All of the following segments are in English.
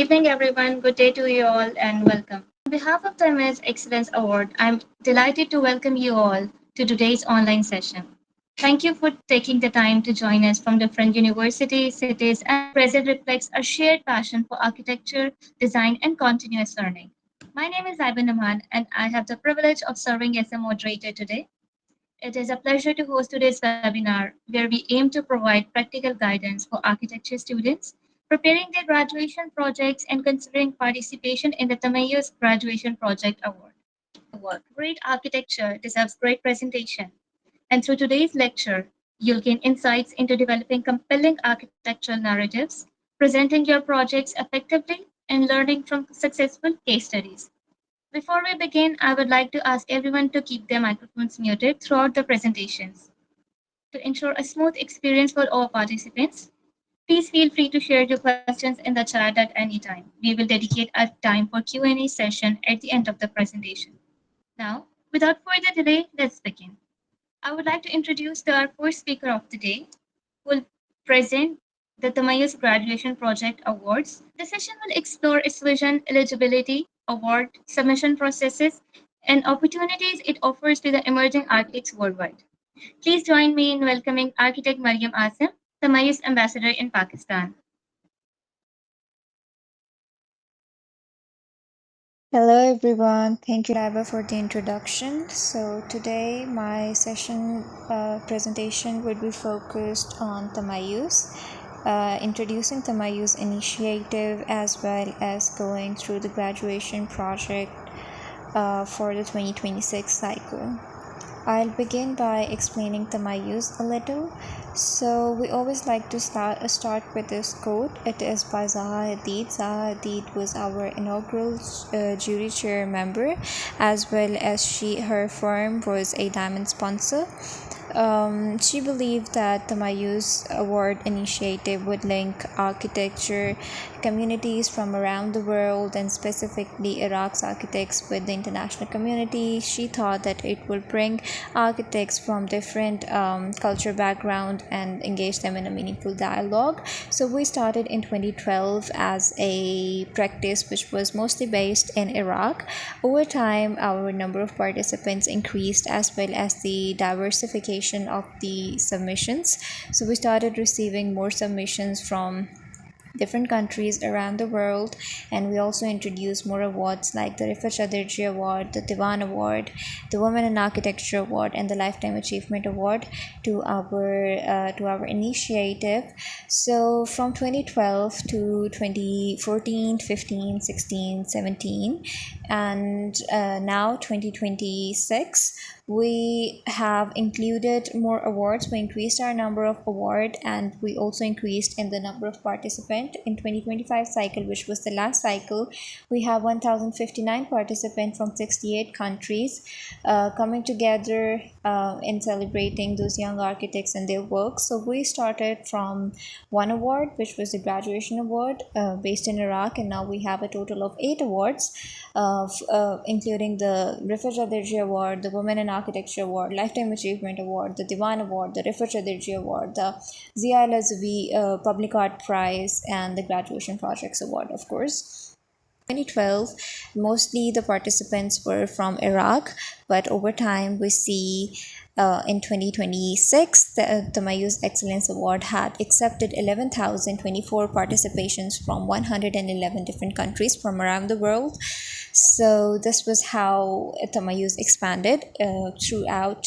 evening, everyone. Good day to you all, and welcome. On behalf of the Tamayouz Excellence Award, I'm delighted to welcome you all to today's online session. Thank you for taking the time to join us from different universities, cities, and the present reflects a shared passion for architecture, design, and continuous learning. My name is Laiba Nauman, and I have the privilege of serving as a moderator today. It is a pleasure to host today's webinar where we aim to provide practical guidance for architecture students preparing their graduation projects and considering participation in the Tamayouz Graduation Project Award. Great architecture deserves great presentation. And through today's lecture, you'll gain insights into developing compelling architectural narratives, presenting your projects effectively, and learning from successful case studies. Before we begin, I would like to ask everyone to keep their microphones muted throughout the presentations to ensure a smooth experience for all participants. Please feel free to share your questions in the chat at any time. We will dedicate a time for Q&A session at the end of the presentation. Now, without further delay, let's begin. I would like to introduce our first speaker of the day, who will present the Tamayouz Graduation Project Awards. The session will explore its vision, eligibility, award, submission processes, and opportunities it offers to the emerging architects worldwide. Please join me in welcoming architect Maryam Asim, Tamayouz Ambassador in Pakistan. Hello everyone, thank you Laiba for the introduction. So today my session presentation would be focused on Tamayouz, introducing Tamayouz initiative as well as going through the graduation project for the 2026 cycle. I'll begin by explaining Tamayouz a little. So we always like to start with this quote. It is by Zaha Hadid. Zaha Hadid was our inaugural jury chair member, as well as her firm was a diamond sponsor. She believed that the Tamayouz Award initiative would link architecture communities from around the world and specifically Iraq's architects with the international community. She thought that it would bring architects from different culture background and engage them in a meaningful dialogue. So we started in 2012 as a practice which was mostly based in Iraq. Over time, our number of participants increased as well as the diversification of the submissions. So we started receiving more submissions from different countries around the world, and we also introduced more awards like the Rifat Chaudhry Award, the Diwan Award, the Women in Architecture Award, and the Lifetime Achievement Award to our initiative. So from 2012 to 2014, 15, 16, 17, and now 2026, we have included more awards. We increased our number of awards, and we also increased in the number of participants. In 2025 cycle, which was the last cycle, we have 1059 participants from 68 countries coming together in celebrating those young architects and their work. So we started from one award, which was the graduation award based in Iraq, and now we have a total of 8 awards, including the Rifat Chaudhry Award, the Women in Architecture Award, Lifetime Achievement Award, the Diwan Award, the Rifat Chaudhry Award, the Zia Al-Azvi Public Art Prize, and the Graduation Projects Award, of course. 2012, mostly the participants were from Iraq, but over time we see in 2026, the Tamayouz Excellence Award had accepted 11,024 participations from 111 different countries from around the world. So this was how Tamayouz expanded throughout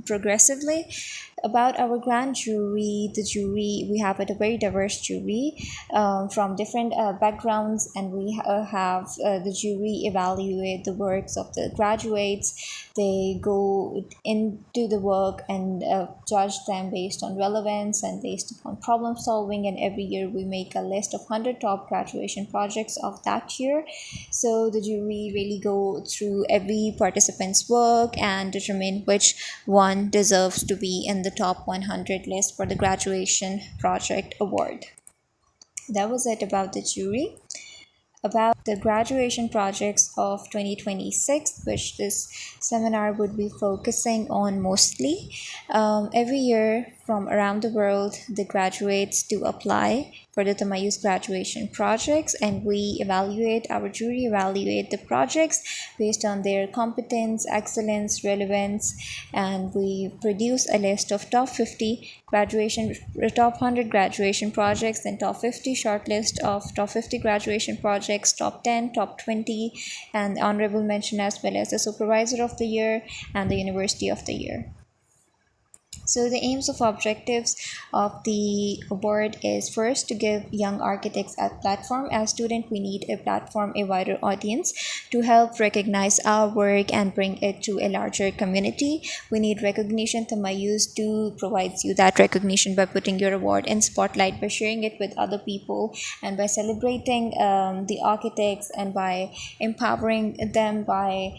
progressively. About our grand jury, we have a very diverse jury from different backgrounds, and we have the jury evaluate the works of the graduates. They go into the work and judge them based on relevance and based upon problem solving, and every year we make a list of 100 top graduation projects of that year. So the jury really go through every participant's work and determine which one deserves to be in the top 100 list for the graduation project award. That was it about the jury. About the graduation projects of 2026, which this seminar would be focusing on mostly. Every year from around the world, the graduates do apply for the Tamayouz graduation projects, and our jury evaluate the projects based on their competence, excellence, relevance, and we produce a list of top 100 graduation projects, then top 50 shortlist of top 50 graduation projects, top 10, top 20, and honorable mention, as well as the supervisor of the year and the university of the year. So the aims of objectives of the award is first to give young architects a platform. As student, we need a platform, a wider audience to help recognize our work and bring it to a larger community. We need recognition. Tamayouz do provides you that recognition by putting your award in spotlight, by sharing it with other people, and by celebrating the architects, and by empowering them, by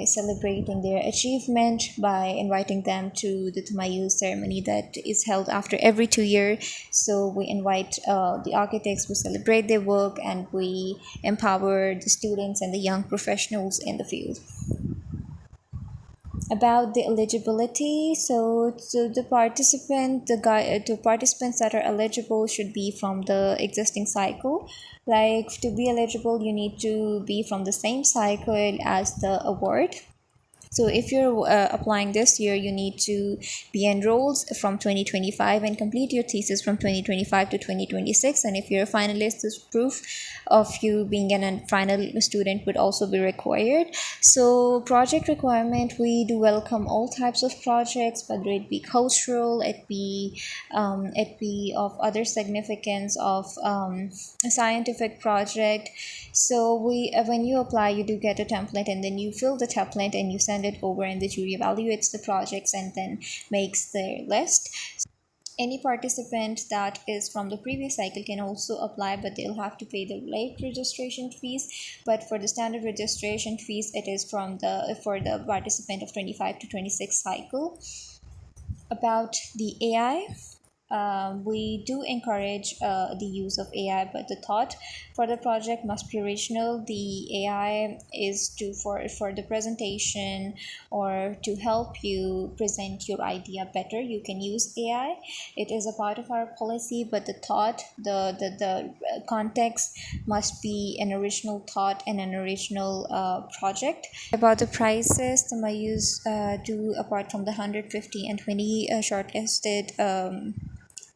celebrating their achievement, by inviting them to the Tamayouz ceremony that is held after every 2 years. So we invite the architects, we celebrate their work, and we empower the students and the young professionals in the field. About the eligibility, so the participants that are eligible should be from the existing cycle. Like, to be eligible, you need to be from the same cycle as the award. So if you're applying this year, you need to be enrolled from 2025 and complete your thesis from 2025 to 2026. And if you're a finalist, this proof of you being a final student would also be required. So project requirement, we do welcome all types of projects, whether it be cultural, it be of other significance, of a scientific project. So when you apply, you do get a template, and then you fill the template and you send it over, and the jury evaluates the projects and then makes their list. Any participant that is from the previous cycle can also apply, but they'll have to pay the late registration fees. But for the standard registration fees, it is for the participant of 25 to 26 cycle. About the AI, we do encourage the use of AI, but the thought for the project must be original. The AI is for the presentation, or to help you present your idea better. You can use AI. It is a part of our policy, but the thought, the context must be an original thought and an original project. About the prices, the Tamayouz do, apart from the 150 and 20 shortlisted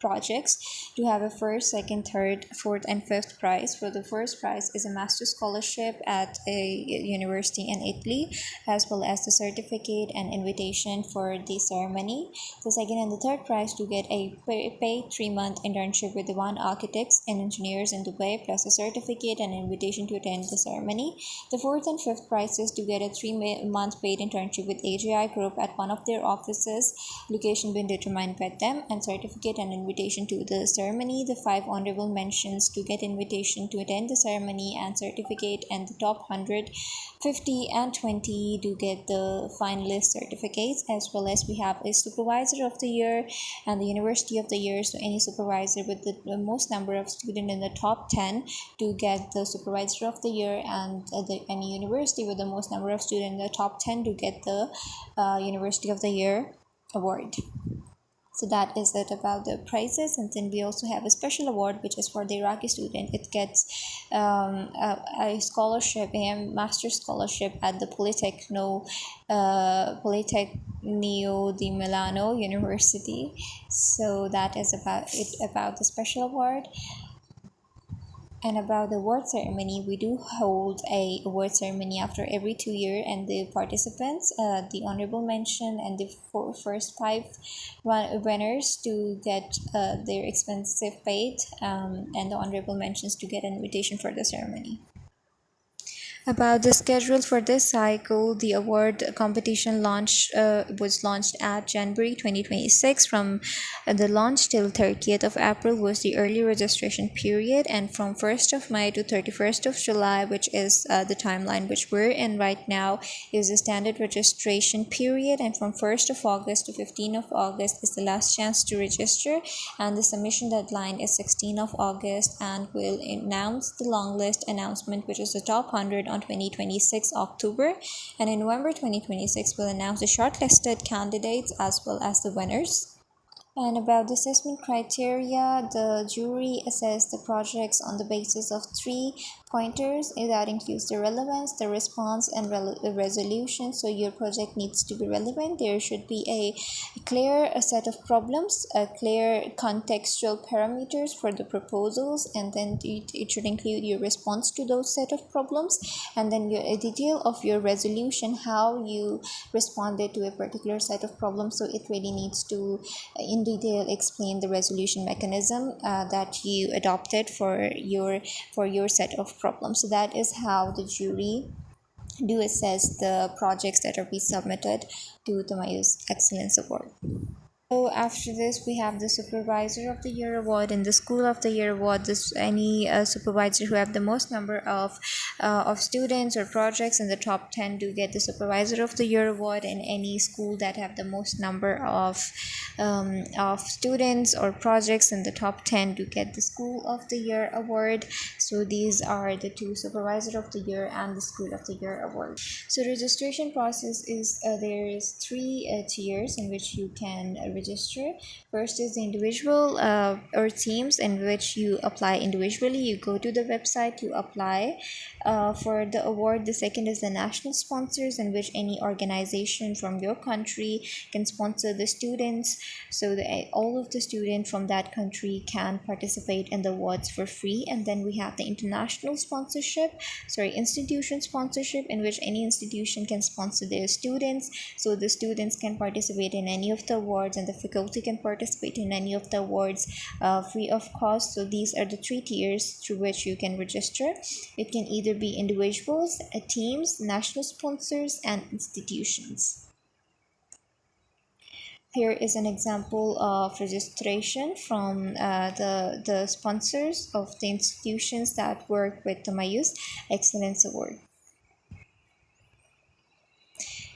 projects, to have a first, second, third, fourth, and fifth prize. For the first prize is a master's scholarship at a university in Italy, as well as the certificate and invitation for the ceremony. The second and the third prize to get a paid 3-month internship with the one architects and engineers in Dubai, plus a certificate and invitation to attend the ceremony. The fourth and fifth prizes to get a 3-month paid internship with AGI Group at one of their offices, location being determined by them, and certificate and invitation to the ceremony. The 5 honorable mentions to get invitation to attend the ceremony and certificate, and the top 100, 50, and 20 to get the finalist certificates, as well as we have a supervisor of the year and the university of the year. So any supervisor with the most number of students in the top 10 to get the supervisor of the year, and any university with the most number of students in the top 10 to get the university of the year award. So that is it about the prizes. And then we also have a special award, which is for the Iraqi student. It gets a scholarship, a master's scholarship at the Politecnio di Milano University. So that is about the special award. And about the award ceremony, we do hold a award ceremony after every 2 years, and the participants, the honorable mention, and the first 5 winners to get their expenses paid, and the honorable mentions to get an invitation for the ceremony. About the schedule for this cycle, the award competition was launched at January 2026. From the launch till 30th of April was the early registration period, and from 1st of May to 31st of July, which is the timeline which we're in right now, is the standard registration period, and from 1st of August to 15th of August is the last chance to register, and the submission deadline is 16th of August, and we'll announce the long list announcement, which is the top 100, on 2026 October, and in November 2026 we'll announce the shortlisted candidates as well as the winners. And about the assessment criteria, the jury assessed the projects on the basis of three pointers. That includes the relevance, the response, and resolution. So your project needs to be relevant. There should be a clear set of problems, a clear contextual parameters for the proposals, and then it should include your response to those set of problems, and then a detail of your resolution, how you responded to a particular set of problems. So it really needs to in detail explain the resolution mechanism that you adopted for your set of problems. So that is how the jury do assess the projects that are be submitted to the Tamayouz Excellence Award. So after this, we have the Supervisor of the Year Award and the School of the Year Award. This any supervisor who have the most number of students or projects in the top 10 do get the Supervisor of the Year Award, and any school that have the most number of students or projects in the top 10 do get the School of the Year Award. So these are the two, Supervisor of the Year and the School of the Year Award. So registration process is there is three tiers in which you can register. First is the individual or teams in which you apply individually. You go to the website, you apply for the award. The second is the national sponsors, in which any organization from your country can sponsor the students, so all of the students from that country can participate in the awards for free. And then we have the international sponsorship, institution sponsorship, in which any institution can sponsor their students, so the students can participate in any of the awards and the faculty can participate in any of the awards free of cost. So these are the three tiers through which you can register. It can either be individuals, teams, national sponsors, and institutions. Here is an example of registration from the sponsors of the institutions that work with the Tamayouz Excellence Award.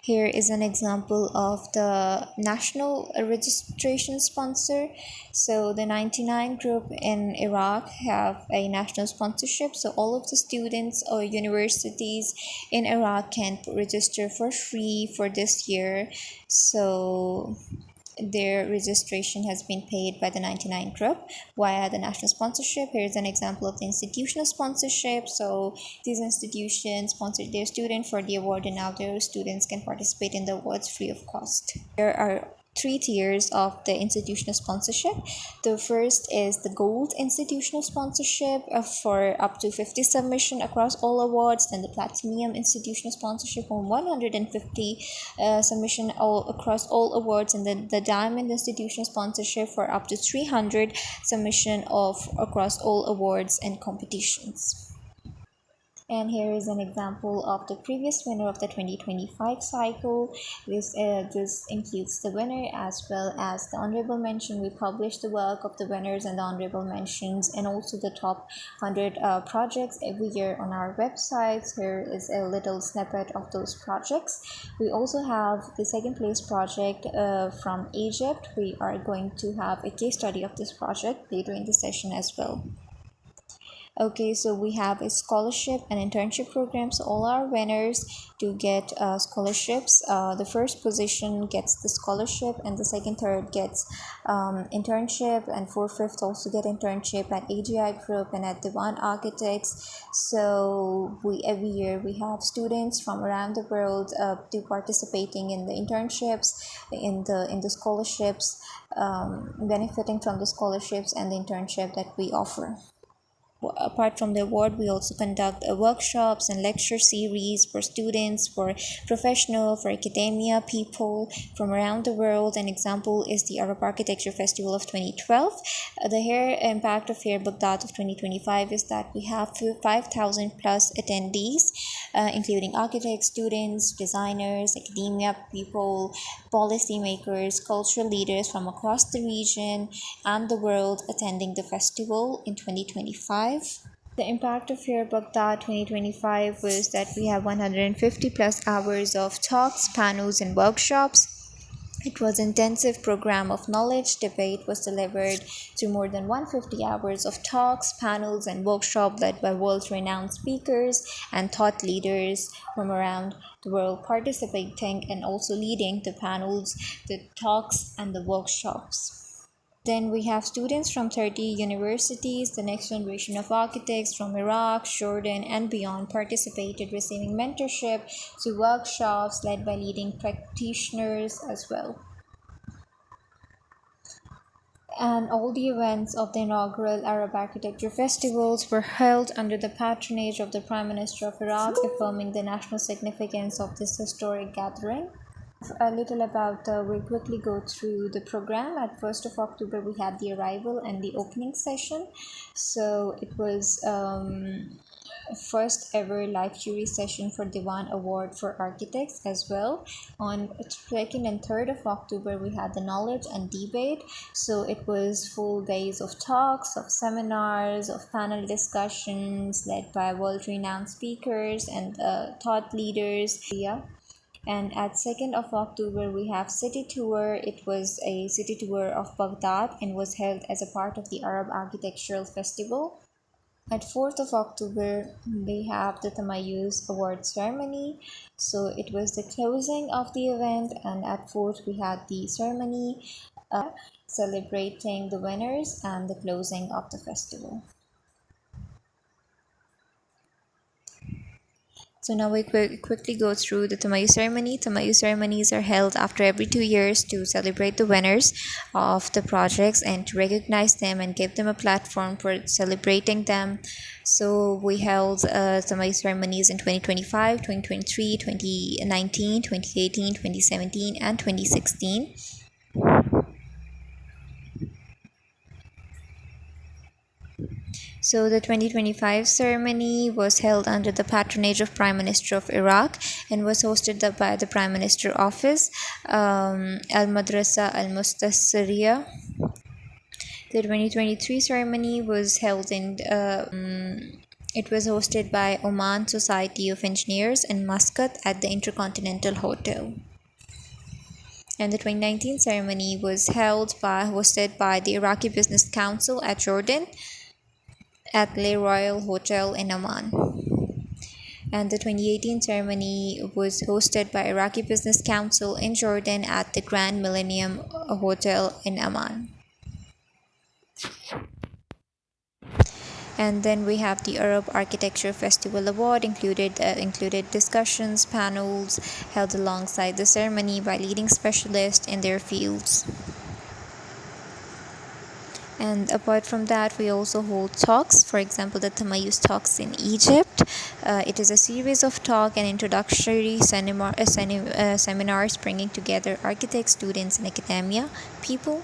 Here is an example of the national registration sponsor. So the 99 group in Iraq have a national sponsorship. So all of the students or universities in Iraq can register for free for this year. So their registration has been paid by the 99 group via the national sponsorship. Here's an example of the institutional sponsorship. So these institutions sponsored their student for the award, and now their students can participate in the awards free of cost. There are three tiers of the institutional sponsorship. The first is the gold institutional sponsorship for up to 50 submission across all awards. Then the platinum institutional sponsorship for 150 submission across all awards, and then the diamond institutional sponsorship for up to 300 submission of across all awards and competitions. And here is an example of the previous winner of the 2025 cycle. This includes the winner as well as the honorable mention. We publish the work of the winners and the honorable mentions, and also the top 100 projects every year on our websites. Here is a little snippet of those projects. We also have the second place project from Egypt. We are going to have a case study of this project later in the session as well. Okay, so we have a scholarship and internship program. So all our winners do get scholarships. The first position gets the scholarship, and the second, third gets internship, and fourth, fifth also get internship at AGI Group and at Divan Architects. So every year we have students from around the world do participating in the internships, in the scholarships, benefiting from the scholarships and the internship that we offer. Apart from the award, we also conduct workshops and lecture series for students, for professional, for academia people from around the world. An example is the Arab Architecture Festival of 2012. The Hair Impact of Hair Baghdad of 2025 is that we have 5,000 plus attendees, including architects, students, designers, academia people, policymakers, cultural leaders from across the region and the world attending the festival in 2025. The impact of Here Baghdad 2025 was that we have 150 plus hours of talks, panels, and workshops. It was an intensive program of knowledge. Debate was delivered through more than 150 hours of talks, panels, and workshops led by world-renowned speakers and thought leaders from around the world participating and also leading the panels, the talks, and the workshops. Then we have students from 30 universities, the next generation of architects from Iraq, Jordan, and beyond participated, receiving mentorship to workshops led by leading practitioners as well. And all the events of the inaugural Arab Architecture Festivals were held under the patronage of the Prime Minister of Iraq, affirming the national significance of this historic gathering. A little about we'll quickly go through the program. At 1st of October we had the arrival and the opening session. So it was first ever live jury session for Diwan Award for Architects as well. On 2nd and 3rd of October we had the knowledge and debate. So it was full days of talks, of seminars, of panel discussions led by world renowned speakers and thought leaders. Yeah. And at 2nd of October we have city tour. It was a city tour of Baghdad and was held as a part of the Arab Architectural Festival. At 4th of October we have the Tamayouz Award ceremony. So it was the closing of the event, and at 4th we had the ceremony celebrating the winners and the closing of the festival. So now we quickly go through the Tamayouz ceremony. Tamayouz ceremonies are held after every 2 years to celebrate the winners of the projects and to recognize them and give them a platform for celebrating them. So we held Tamayouz ceremonies in 2025, 2023, 2019, 2018, 2017, and 2016. So the 2025 ceremony was held under the patronage of Prime Minister of Iraq and was hosted by the Prime Minister Office, Al Madrasa Al Mustasiriya. The 2023 ceremony was held in it was hosted by Oman Society of Engineers in Muscat at the Intercontinental Hotel. And the 2019 ceremony was hosted by the Iraqi Business Council at Jordan at Le Royal Hotel in Amman. And the 2018 ceremony was hosted by Iraqi Business Council in Jordan at the Grand Millennium Hotel in Amman. And then we have the Arab Architecture Festival Award, included discussions, panels held alongside the ceremony by leading specialists in their fields. And apart from that, we also hold talks. For example, the Tamayouz talks in Egypt. It is a series of talk and introductory seminars bringing together architects, students, and academia people.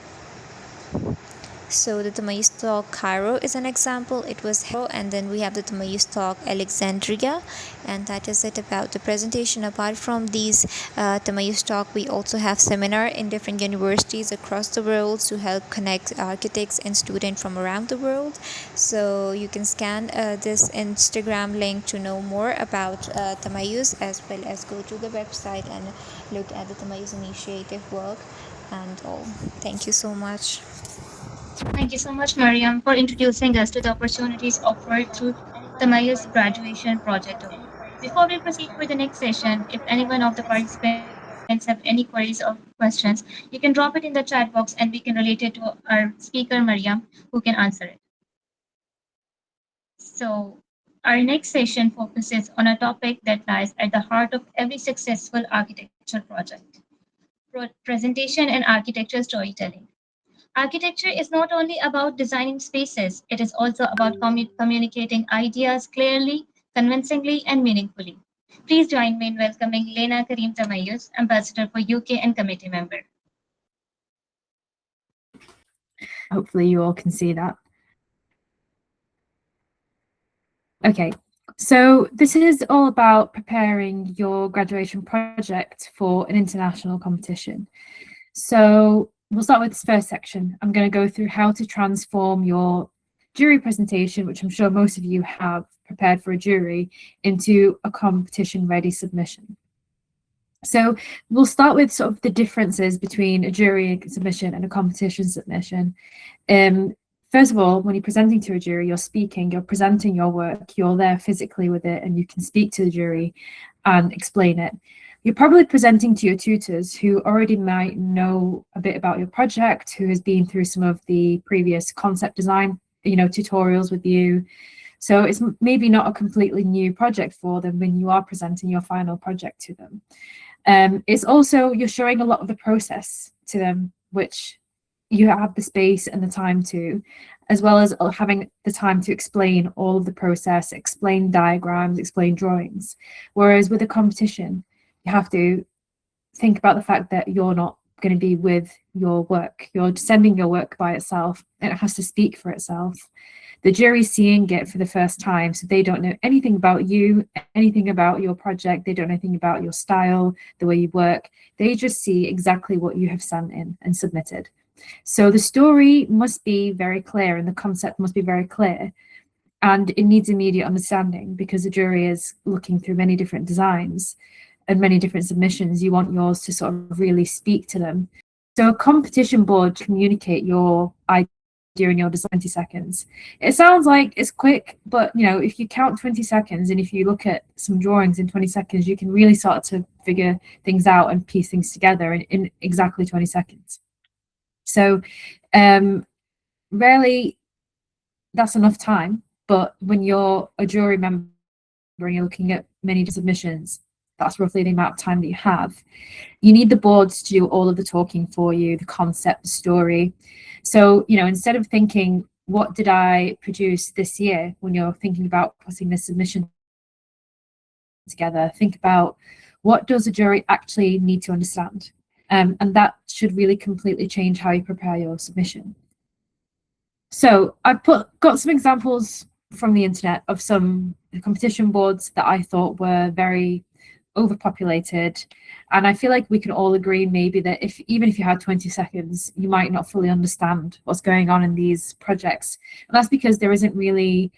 So the Tamayouz talk Cairo is an example. It was held, and then we have the Tamayouz talk Alexandria, and that is it about the presentation. Apart from these Tamayouz talk, we also have seminar in different universities across the world to help connect architects and students from around the world. So you can scan this Instagram link to know more about Tamayouz, as well as go to the website and look at the Tamayouz initiative work and all. Thank you so much. Thank you so much, Maryam, for introducing us to the opportunities offered through Tamayouz Graduation Project Award. Before we proceed with the next session, if any one of the participants have any queries or questions, you can drop it in the chat box and we can relate it to our speaker, Maryam, who can answer it. So, our next session focuses on a topic that lies at the heart of every successful architecture project: presentation and architecture storytelling. Architecture is not only about designing spaces, it is also about communicating ideas clearly, convincingly, and meaningfully. Please join me in welcoming Lena Karim Tamayouz, Ambassador for UK and Committee Member. Hopefully you all can see that. Okay, so this is all about preparing your graduation project for an international competition. So we'll start with this first section. I'm going to go through how to transform your jury presentation, which I'm sure most of you have prepared for a jury, into a competition-ready submission. So we'll start with sort of the differences between a jury submission and a competition submission. First of all, when you're presenting to a jury, you're speaking, you're presenting your work, you're there physically with it, and you can speak to the jury and explain it. you're probably presenting to your tutors who already might know a bit about your project, who has been through some of the previous concept design, tutorials with you. So it's maybe not a completely new project for them when you are presenting your final project to them. It's also, you're showing a lot of the process to them, which you have the space and the time to, as well as having the time to explain all of the process, explain diagrams, explain drawings. Whereas with a competition, you have to think about the fact that you're not going to be with your work. You're sending your work by itself, and it has to speak for itself. The jury's seeing it for the first time, so they don't know anything about you, anything about your project. They don't know anything about your style, the way you work. They just see exactly what you have sent in and submitted. So the story must be very clear and the concept must be very clear, and it needs immediate understanding because the jury is looking through many different designs and many different submissions. You want yours to sort of really speak to them. So a competition board communicate your idea in your design 20 seconds. It sounds like it's quick, but if you count 20 seconds and if you look at some drawings in 20 seconds, you can really start to figure things out and piece things together in exactly 20 seconds. So rarely that's enough time, but when you're a jury member and you're looking at many submissions, that's roughly the amount of time that you have. You need the boards to do all of the talking for you, the concept, the story. So, instead of thinking, what did I produce this year, when you're thinking about putting this submission together, think about, what does a jury actually need to understand? And that should really completely change how you prepare your submission. So I've got some examples from the internet of some competition boards that I thought were very overpopulated, and I feel like we can all agree maybe that even if you had 20 seconds, you might not fully understand what's going on in these projects, and that's because there isn't really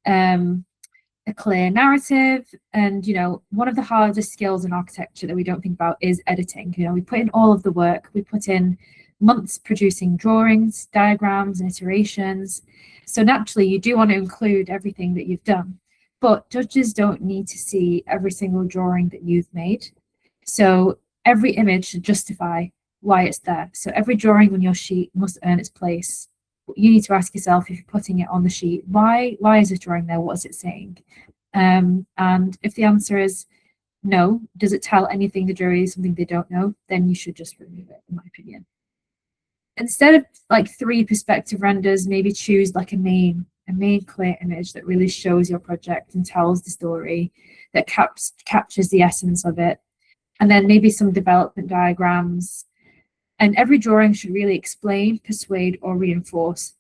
a clear narrative. And one of the hardest skills in architecture that we don't think about is editing. We put in all of the work, we put in months producing drawings, diagrams, and iterations, so naturally you do want to include everything that you've done. But judges don't need to see every single drawing that you've made. So every image should justify why it's there. So every drawing on your sheet must earn its place. You need to ask yourself, if you're putting it on the sheet, why is this drawing there? What is it saying? And if the answer is no, does it tell anything the jury, something they don't know, then you should just remove it, in my opinion. Instead of like 3 perspective renders, maybe choose like a main clear image that really shows your project and tells the story, that captures the essence of it, and then maybe some development diagrams. And every drawing should really explain, persuade, or reinforce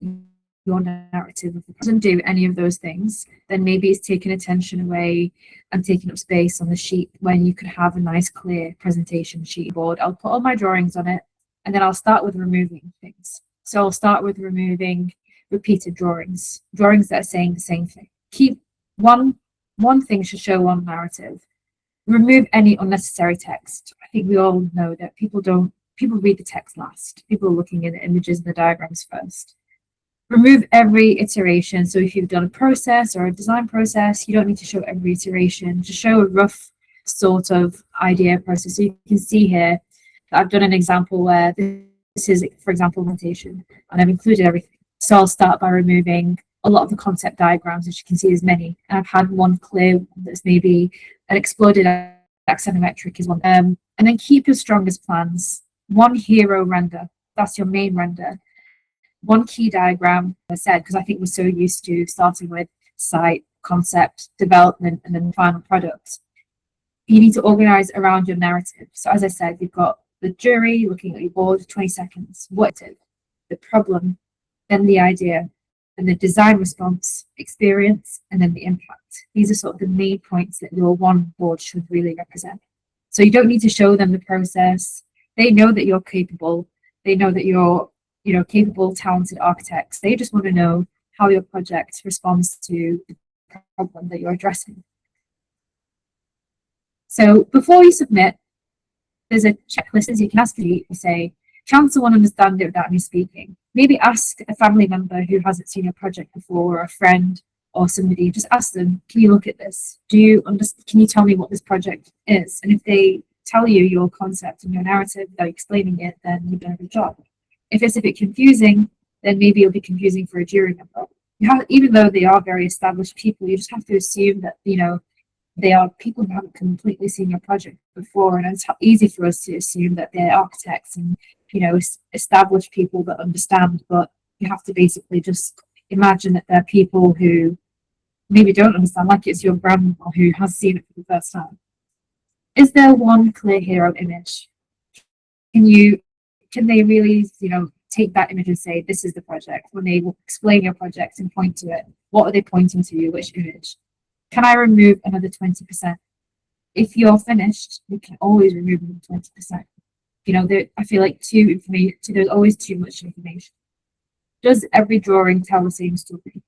your narrative. If it doesn't do any of those things, then maybe it's taking attention away and taking up space on the sheet when you could have a nice clear presentation sheet board. I'll put all my drawings on it, and then I'll start with removing things. So I'll start with removing repeated drawings that are saying the same thing. Keep one thing should show one narrative. Remove any unnecessary text. I think we all know that people read the text last. People are looking at the images and the diagrams first. Remove every iteration. So if you've done a process or a design process, you don't need to show every iteration. Just show a rough sort of idea process. So you can see here that I've done an example where this is, for example, implementation, and I've included everything. So I'll start by removing a lot of the concept diagrams, as you can see there's many. And I've had one clear that's maybe an exploded academically is one. And then keep your strongest plans. One hero render, that's your main render. One key diagram, as I said, because I think we're so used to starting with site, concept, development, and then the final product. You need to organize around your narrative. So as I said, you've got the jury looking at your board, 20 seconds. What is it? The problem, then the idea, and the design response, experience, and then the impact. These are sort of the main points that your one board should really represent. So you don't need to show them the process. They know that you're capable. They know that you're capable, talented architects. They just want to know how your project responds to the problem that you're addressing. So before you submit, there's a checklist as you can ask you say, can someone understand it without me speaking? Maybe ask a family member who hasn't seen your project before, or a friend, or somebody, just ask them, can you look at this? Do you understand? Can you tell me what this project is? And if they tell you your concept and your narrative without explaining it, then you've done a good job. If it's a bit confusing, then maybe it'll be confusing for a jury member. Even though they are very established people, you just have to assume that, they are people who haven't completely seen your project before, and it's easy for us to assume that they're architects and, established people that understand, but you have to basically just imagine that they're people who maybe don't understand, like it's your grandma who has seen it for the first time. Is there one clear hero image? Can they really, take that image and say, this is the project? When they will explain your project and point to it, what are they pointing to? Which image? Can I remove another 20%? If you're finished, you can always remove another 20%. I feel like there's always too much information. Does every drawing tell the same story?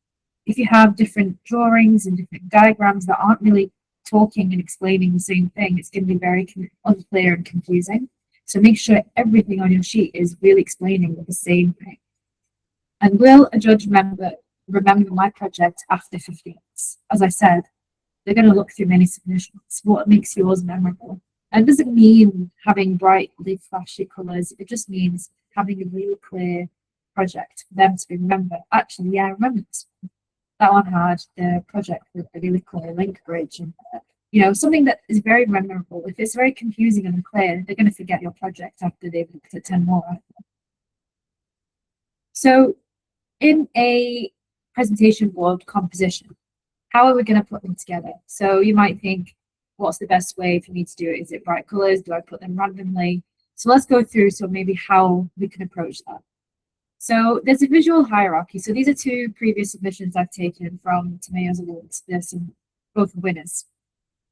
If you have different drawings and different diagrams that aren't really talking and explaining the same thing, it's going to be very unclear and confusing. So make sure everything on your sheet is really explaining the same thing. And will a judge remember my project after 15 minutes? As I said, they're going to look through many submissions. What makes yours memorable? And it doesn't mean having brightly flashy colours. It just means having a really clear project for them to remember. Actually, yeah, I remember this one. That one had the project with a really clear link bridge and something that is very memorable. If it's very confusing and unclear, they're going to forget your project after they've looked at 10 more. So in a presentation board composition, how are we going to put them together? So you might think, what's the best way for me to do it? Is it bright colors? Do I put them randomly? So let's go through maybe how we can approach that. So there's a visual hierarchy. So these are two previous submissions I've taken from Tamayouz Awards. There's both winners.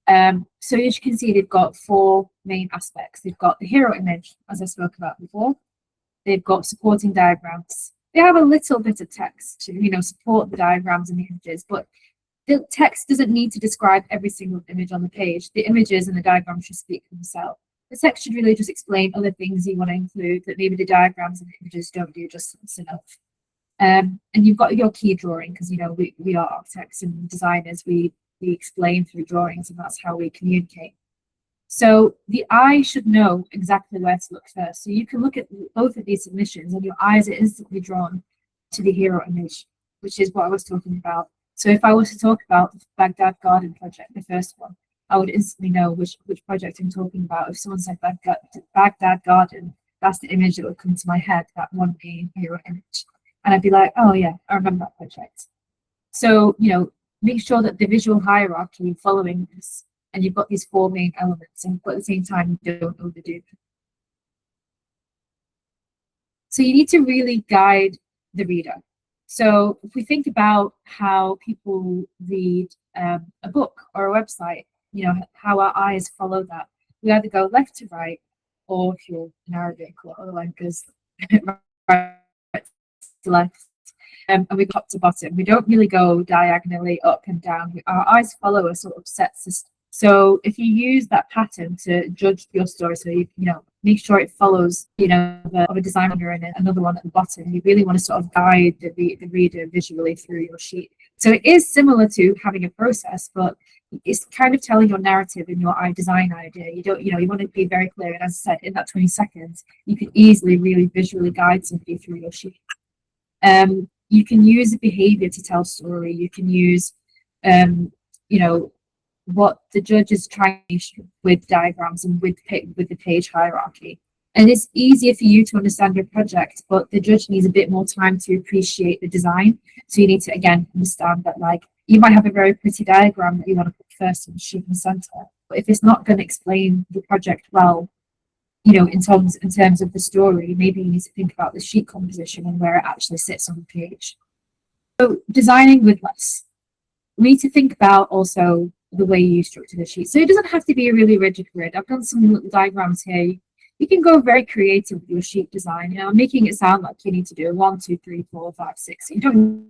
So as you can see, they've got four main aspects. They've got the hero image, as I spoke about before. They've got supporting diagrams. They have a little bit of text to, support the diagrams and the images, but the text doesn't need to describe every single image on the page. The images and the diagrams should speak for themselves. The text should really just explain other things you want to include that maybe the diagrams and the images don't do justice enough. And you've got your key drawing because, we are architects and designers. We explain through drawings, and that's how we communicate. So the eye should know exactly where to look first. So you can look at both of these submissions and your eyes are instantly drawn to the hero image, which is what I was talking about. So if I was to talk about the Baghdad Garden project, the first one, I would instantly know which project I'm talking about. If someone said Baghdad Garden, that's the image that would come to my head, that one being hero image. And I'd be like, oh yeah, I remember that project. So, make sure that the visual hierarchy following this, and you've got these four main elements, but at the same time, you don't overdo them. So you need to really guide the reader. So if we think about how people read a book or a website, how our eyes follow that. We either go left to right, or if you're in Arabic, or other languages, right to left. And we top to bottom. We don't really go diagonally up and down. Our eyes follow a sort of set system. So if you use that pattern to judge your story, so you make sure it follows of a design under and another one at the bottom. You really want to sort of guide the reader visually through your sheet. So it is similar to having a process, but it's kind of telling your narrative in your design idea. You want to be very clear. And as I said, in that 20 seconds, you can easily really visually guide somebody through your sheet. You can use behavior to tell story. You can use, what the judge is trying with diagrams and with the page hierarchy. And it's easier for you to understand your project, but the judge needs a bit more time to appreciate the design. So you need to, again, understand that, like, you might have a very pretty diagram that you want to put first in the sheet in the center, but if it's not going to explain the project well, in terms of the story, maybe you need to think about the sheet composition and where it actually sits on the page. So designing with less. We need to think about also the way you structure the sheet. So it doesn't have to be a really rigid grid. I've done some little diagrams here. You can go very creative with your sheet design, making it sound like you need to do 1, 2, 3, 4, 5, 6. You don't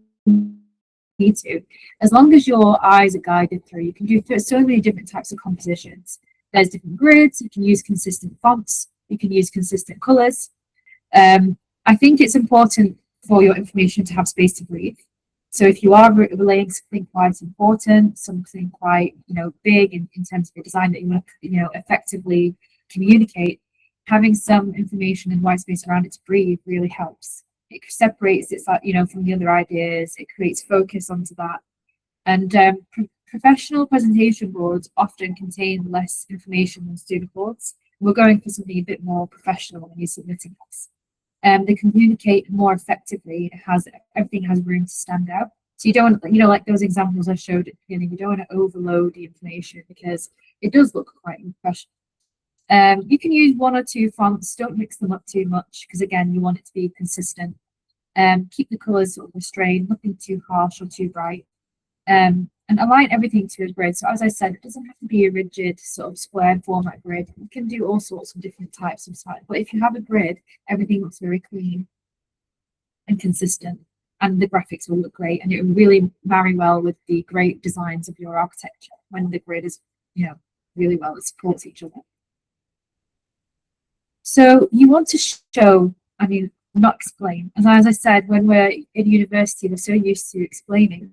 need to. As long as your eyes are guided through, you can do so many different types of compositions. There's different grids. You can use consistent fonts. You can use consistent colors. I think it's important for your information to have space to breathe. So if you are relaying something quite important, something quite, big in terms of the design that you want to, effectively communicate, having some information and white space around it to breathe really helps. It separates it, from the other ideas. It creates focus onto that. And professional presentation boards often contain less information than student boards. We're going for something a bit more professional when you're submitting this. They communicate more effectively. Everything has room to stand out. So you don't, like those examples I showed at the beginning, you don't want to overload the information because it does look quite professional. You can use one or two fonts. Don't mix them up too much because again, you want it to be consistent. Keep the colours sort of restrained, nothing too harsh or too bright. And align everything to a grid. So as I said, it doesn't have to be a rigid sort of square format grid. You can do all sorts of different types of size. But if you have a grid, everything looks very clean and consistent, and the graphics will look great, and it will really marry well with the great designs of your architecture when the grid is, really well, it supports each other. So you want to show, not explain. As I said, when we're in university, we're so used to explaining.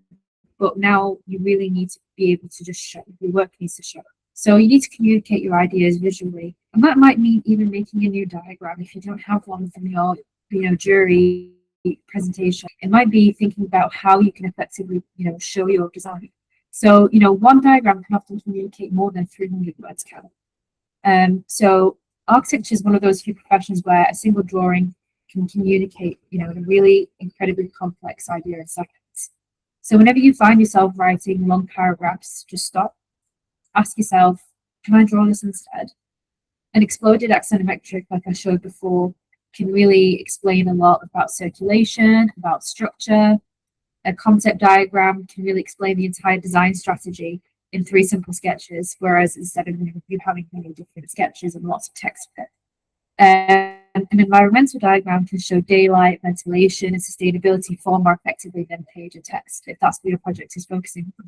But now you really need to be able to just show. Your work needs to show. So you need to communicate your ideas visually. And that might mean even making a new diagram if you don't have one from your, jury presentation. It might be thinking about how you can effectively, show your design. So, one diagram can often communicate more than 300 words can. So architecture is one of those few professions where a single drawing can communicate, a really incredibly complex idea in seconds. So whenever you find yourself writing long paragraphs, just stop, ask yourself, can I draw this instead? An exploded axonometric, like I showed before, can really explain a lot about circulation, about structure. A concept diagram can really explain the entire design strategy in 3 simple sketches, whereas instead of you having many different sketches and lots of text with it. An environmental diagram can show daylight, ventilation, and sustainability far more effectively than page of text, if that's what your project is focusing on.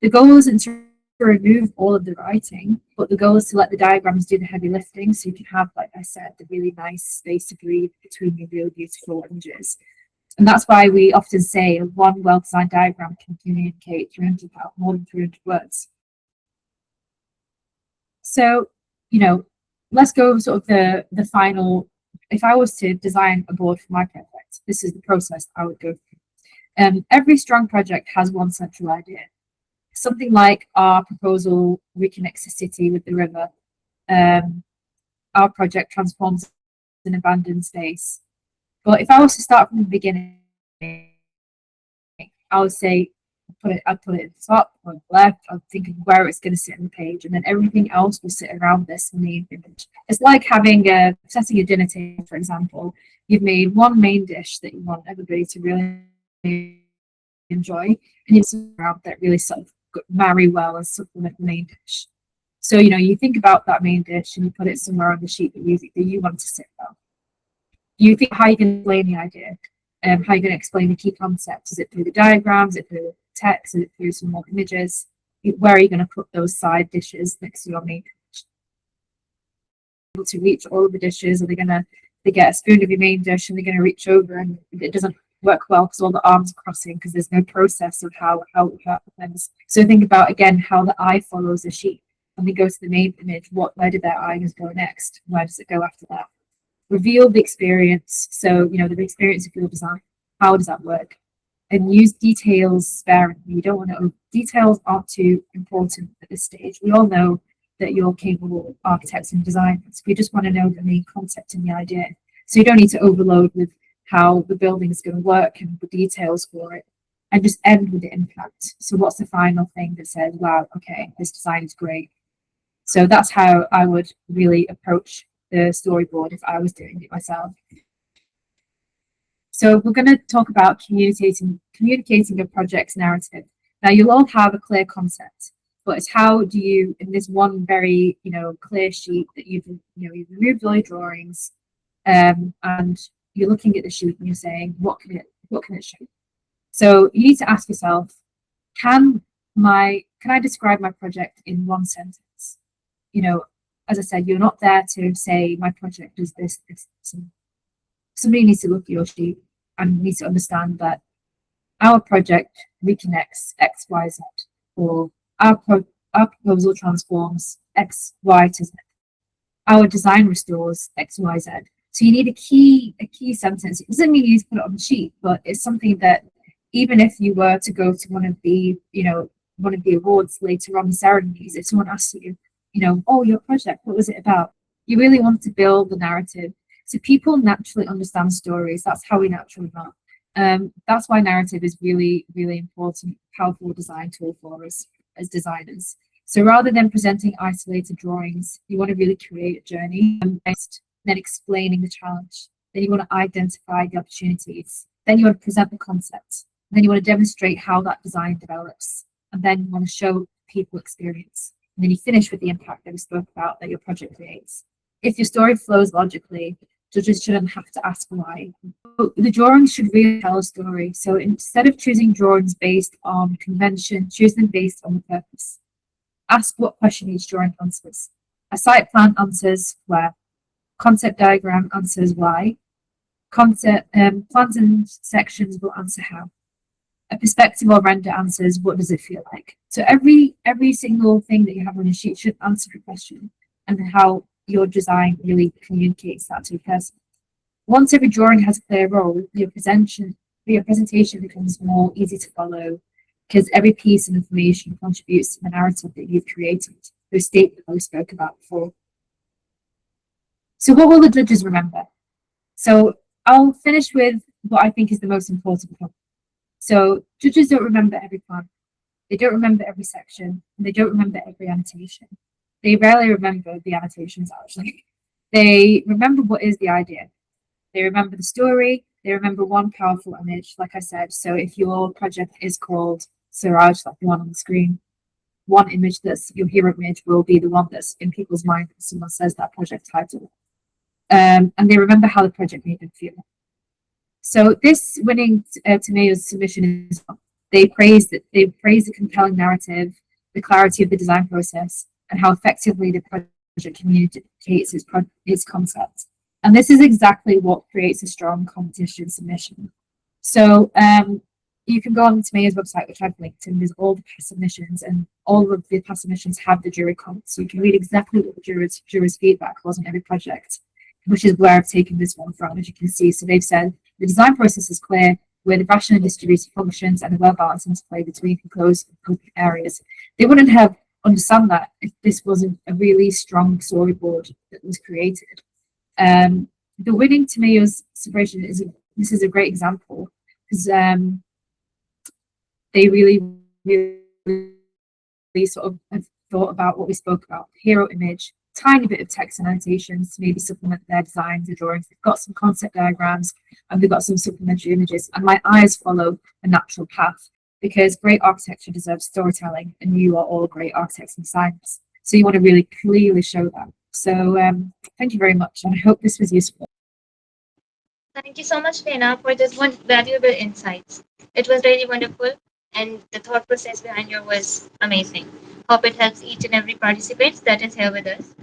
The goal isn't to remove all of the writing, but the goal is to let the diagrams do the heavy lifting, so you can have, like I said, the really nice space to breathe between your really beautiful images. And that's why we often say one well-designed diagram can communicate more than 300 words. So, let's go over sort of the final. If I was to design a board for my project, this is the process I would go through. Every strong project has one central idea. Something like our proposal reconnects the city with the river. Our project transforms an abandoned space. But if I was to start from the beginning, I would say I'd put it at the top or the left. I'd think of where it's going to sit on the page, and then everything else will sit around this main image. It's like setting a dinner table, for example. You've made one main dish that you want everybody to really enjoy, and it's around that really sort of marry well and supplement the main dish. So you think about that main dish and you put it somewhere on the sheet that you want to sit well. You think how you can explain the idea. How you're going to explain the key concepts. Is it through the diagrams? Is it through the text? Is it through some more images? Where are you going to put those side dishes next to your main dish? Able to reach all of the dishes? Are they going to get a spoon of your main dish and they're going to reach over, and it doesn't work well because all the arms are crossing because there's no process of how it happens. So think about again how the eye follows the sheep. When we go to the main image, where did their eyes go next? Where does it go after that? Reveal the experience. So, the experience of your design. How does that work? And use details sparingly. You don't want to, details aren't too important at this stage. We all know that you're capable architects and designers. We just want to know the main concept and the idea. So you don't need to overload with how the building is going to work and the details for it. And just end with the impact. So what's the final thing that says, wow, okay, this design is great. So that's how I would really approach the storyboard if I was doing it myself. So we're going to talk about communicating a project's narrative. Now you'll all have a clear concept, but it's how do you, in this one very clear sheet that you've removed all your drawings, and you're looking at the sheet and you're saying what can it show? So you need to ask yourself, can I describe my project in one sentence? As I said, you're not there to say my project does this. Somebody needs to look at your sheet and needs to understand that Our project reconnects X, Y, Z, or our, our proposal transforms X, Y to Z. Our design restores X, Y, Z. So you need a key sentence. It doesn't mean you need to put it on the sheet, but it's something that even if you were to go to one of the awards later on, the ceremonies, if someone asks you, oh, your project, what was it about? You really want to build the narrative. So people naturally understand stories. That's how we naturally are. That's why narrative is really, really important, powerful design tool for us as designers. So rather than presenting isolated drawings, you want to really create a journey and then explaining the challenge. Then you want to identify the opportunities. Then you want to present the concept. Then you want to demonstrate how that design develops. And then you want to show people experience. And then you finish with the impact that we spoke about that your project creates. If your story flows logically, judges shouldn't have to ask why. The drawings should really tell a story. So instead of choosing drawings based on convention, choose them based on the purpose. Ask what question each drawing answers. A site plan answers where. Concept diagram answers why. Concept plans and sections will answer how. A perspective or render answers what does it feel like. So every single thing that you have on your sheet should answer a question, and how your design really communicates that to a person. Once every drawing has a clear role, your presentation becomes more easy to follow, because every piece of information contributes to the narrative that you've created, the statement that we spoke about before. So what will the judges remember? So I'll finish with what I think is the most important point. So judges don't remember every plan. They don't remember every section, and they don't remember every annotation. They rarely remember the annotations, actually. They remember what is the idea. They remember the story. They remember one powerful image, like I said. So if your project is called Siraj, like the one on the screen, one image that's your hero image will be the one that's in people's mind when someone says that project title. And they remember how the project made them feel. So this winning Tamayouz submission is they praise the compelling narrative, the clarity of the design process, and how effectively the project communicates its concept. And this is exactly what creates a strong competition submission. So you can go on Tamayouz website, which I've linked, and there's all the past submissions, and all of the past submissions have the jury comments. So you can read exactly what the jurors' feedback was on every project, which is where I've taken this one from, as you can see. So they've said the design process is clear, where the rational distributed functions and a well-balanced interplay between proposed and open areas. They wouldn't have understand that if this wasn't a really strong storyboard that was created. The winning Tamayouz separation this is a great example, because they really sort of have thought about what we spoke about: hero image, tiny bit of text and annotations to maybe supplement their designs or drawings. They've got some concept diagrams and they've got some supplementary images, and my eyes follow a natural path, because great architecture deserves storytelling, and you are all great architects and designers. So you want to really clearly show that. So thank you very much, and I hope this was useful. Thank you so much, Lena, for this one valuable insights. It was really wonderful, and the thought process behind your was amazing. Hope it helps each and every participant that is here with us.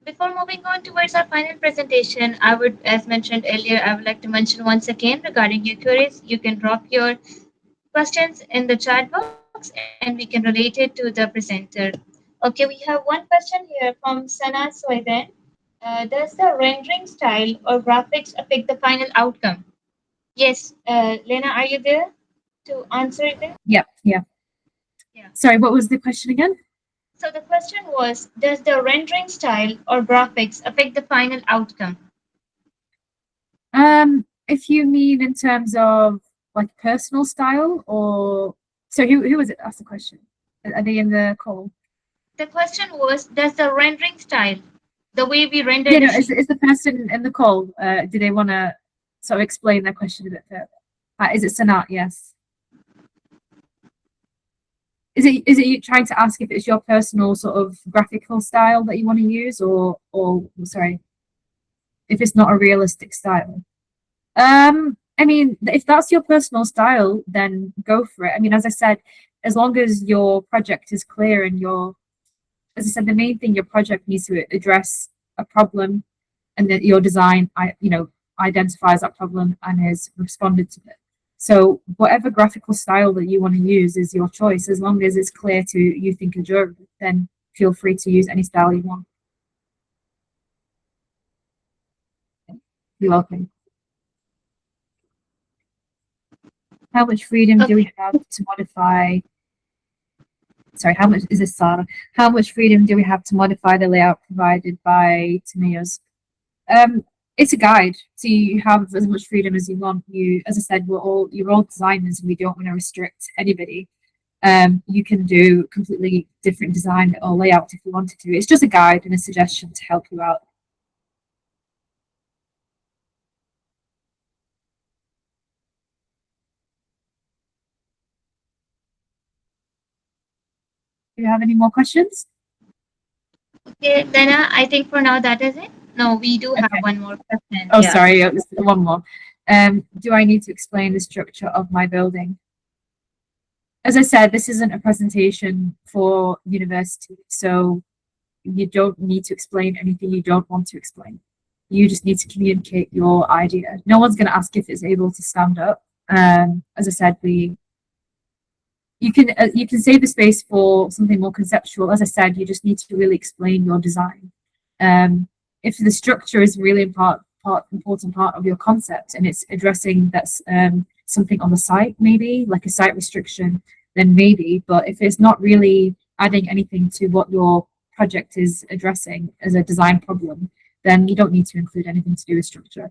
Before moving on towards our final presentation, I would, as mentioned earlier, I would like to mention once again regarding your queries. You can drop your questions in the chat box and we can relate it to the presenter. Okay, we have one question here from Sana Soiden. Does the rendering style or graphics affect the final outcome? Yes, Lena, are you there to answer it? Yeah. Yeah. Sorry, what was the question again? So the question was, does the rendering style or graphics affect the final outcome? If you mean in terms of like personal style, or so who was it asked the question? Are they in the call? The question was, does the rendering style, the way we render Yeah, the no, sheet, is the person in the call, do they want to sort of explain their question a bit further? Is it Sanat? Yes. Is it you trying to ask if it's your personal sort of graphical style that you want to use, or sorry, if it's not a realistic style? I mean, if that's your personal style, then go for it. I mean, as I said, as long as your project is clear and as I said, the main thing, your project needs to address a problem, and that your design, identifies that problem and has responded to it. So whatever graphical style that you want to use is your choice. As long as it's clear to you think a juror, then feel free to use any style you want. You're welcome. How much freedom do Okay. we have to modify? Sorry, how much is this, Sarah? How much freedom do we have to modify the layout provided by Tamayouz? It's a guide, so you have as much freedom as you want. You, as I said, you're all designers, and we don't want to restrict anybody. You can do completely different design or layout if you wanted to. It's just a guide and a suggestion to help you out. Do you have any more questions? Okay, Lena, I think for now that is it. No, we do have Okay. one more question. Oh, Yeah. sorry, one more. Do I need to explain the structure of my building? As I said, this isn't a presentation for university, so you don't need to explain anything you don't want to explain. You just need to communicate your idea. No one's going to ask if it's able to stand up. As I said, you can save the space for something more conceptual. As I said, you just need to really explain your design. If the structure is really important part of your concept and it's addressing that's something on the site, maybe like a site restriction, then maybe. But if it's not really adding anything to what your project is addressing as a design problem, then you don't need to include anything to do with structure.